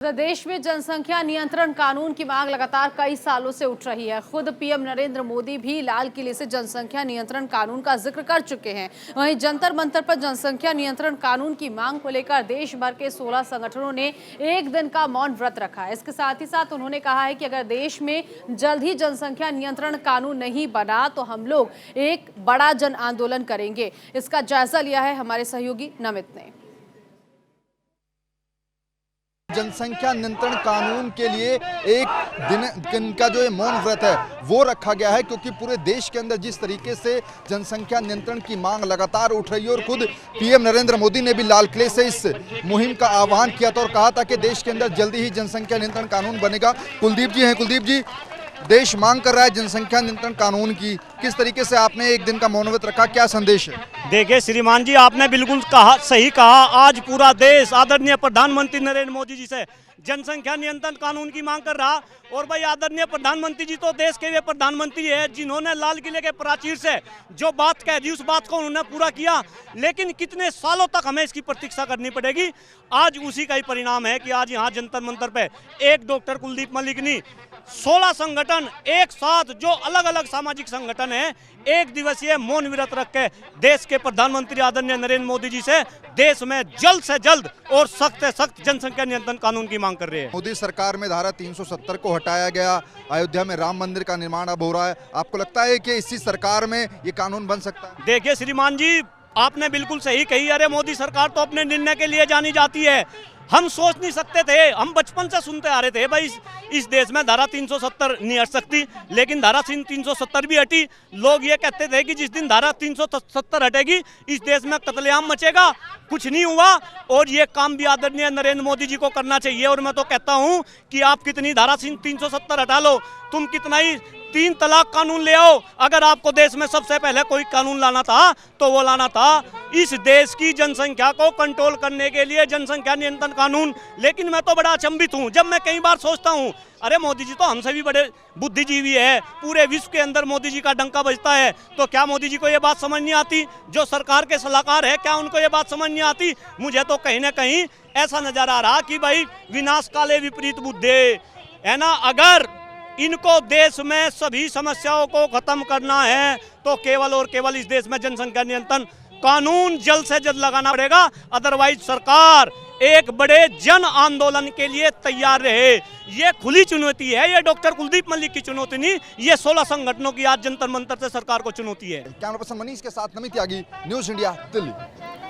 प्रदेश में जनसंख्या नियंत्रण कानून की मांग लगातार कई सालों से उठ रही है। खुद पीएम नरेंद्र मोदी भी लाल किले से जनसंख्या नियंत्रण कानून का जिक्र कर चुके हैं। वहीं जंतर मंतर पर जनसंख्या नियंत्रण कानून की मांग को लेकर देश भर के 16 संगठनों ने एक दिन का मौन व्रत रखा है। इसके साथ ही साथ उन्होंने कहा है कि अगर देश में जल्द ही जनसंख्या नियंत्रण कानून नहीं बना तो हम लोग एक बड़ा जन आंदोलन करेंगे। इसका जायजा लिया है हमारे सहयोगी नमित ने। जनसंख्या नियंत्रण कानून के लिए एक दिन का जो मौन व्रत है वो रखा गया है, क्योंकि पूरे देश के अंदर जिस तरीके से जनसंख्या नियंत्रण की मांग लगातार उठ रही है और खुद पीएम नरेंद्र मोदी ने भी लाल किले से इस मुहिम का आह्वान किया था और कहा था कि देश के अंदर जल्दी ही जनसंख्या नियंत्रण कानून बनेगा। कुलदीप जी हैं। कुलदीप जी, देश मांग कर रहा है जनसंख्या नियंत्रण कानून की, किस तरीके से आपने एक दिन का मौन व्रत रखा, क्या संदेश है? देखिए श्रीमान जी, आपने बिल्कुल सही कहा। आज पूरा देश आदरणीय प्रधानमंत्री नरेंद्र मोदी जी से जनसंख्या नियंत्रण कानून की मांग कर रहा। और भाई आदरणीय प्रधानमंत्री जी तो देश के वे प्रधानमंत्री है जिन्होंने लाल किले के प्राचीर से जो बात कह दी उस बात को उन्होंने पूरा किया, लेकिन कितने सालों तक हमें इसकी प्रतीक्षा करनी पड़ेगी। आज उसी का ही परिणाम है कि आज यहाँ जंतर मंतर पे एक डॉक्टर कुलदीप मलिक ने 16 संगठन एक साथ, जो अलग अलग सामाजिक संगठन है, एक दिवसीय मौन व्रत रख के देश के प्रधानमंत्री आदरणीय नरेंद्र मोदी जी से देश में जल्द से जल्द और सख्त से सख्त जनसंख्या नियंत्रण कानून की मांग कर रहे हैं। मोदी सरकार में धारा 370 को हटाया गया, अयोध्या में राम मंदिर का निर्माण अब हो रहा है, आपको लगता है कि इसी सरकार में ये कानून बन सकता है? देखिए श्रीमान जी, आपने बिल्कुल सही कही। अरे मोदी सरकार तो अपने निर्णय के लिए जानी जाती है। हम सोच नहीं सकते थे, हम बचपन से सुनते आ रहे थे भाई इस देश में धारा 370 नहीं हट सकती, लेकिन धारा 370 भी हटी। लोग ये कहते थे कि जिस दिन धारा 370 हटेगी इस देश में कत्लेआम मचेगा। कुछ नहीं हुआ और ये काम भी आदरणीय नरेंद्र मोदी जी को करना चाहिए। और मैं तो कहता हूं कि आप कितनी धारा 370 हटा लो, तुम कितना ही 3 तलाक कानून ले आओ, अगर आपको देश में सबसे पहले कोई कानून लाना था तो वो लाना था इस देश की जनसंख्या को कंट्रोल करने के लिए जनसंख्या नियंत्रण कानून। लेकिन मैं तो बड़ा अचंभित हूं जब मैं कई बार सोचता हूं, अरे मोदी जी तो हमसे भी बड़े बुद्धिजीवी है, पूरे विश्व के अंदर मोदी जी का डंका बजता है, तो क्या मोदी जी को ये बात समझ नहीं आती? जो सरकार के सलाहकार है क्या उनको ये बात समझ नहीं आती? मुझे तो कहीं ना कहीं ऐसा नजर आ रहा कि भाई विनाश काले विपरीत बुद्धे है ना। अगर इनको देश में सभी समस्याओं को खत्म करना है तो केवल और केवल इस देश में जनसंख्या नियंत्रण कानून जल्द से जल्द लगाना पड़ेगा। अदरवाइज सरकार एक बड़े जन आंदोलन के लिए तैयार रहे। ये खुली चुनौती है, ये डॉक्टर कुलदीप मलिक की चुनौती नहीं, ये 16 संगठनों की आज जंतर मंतर से सरकार को चुनौती है। कैमरा पर्सन मनीष के साथ नमित त्यागी, न्यूज़ इंडिया, दिल्ली।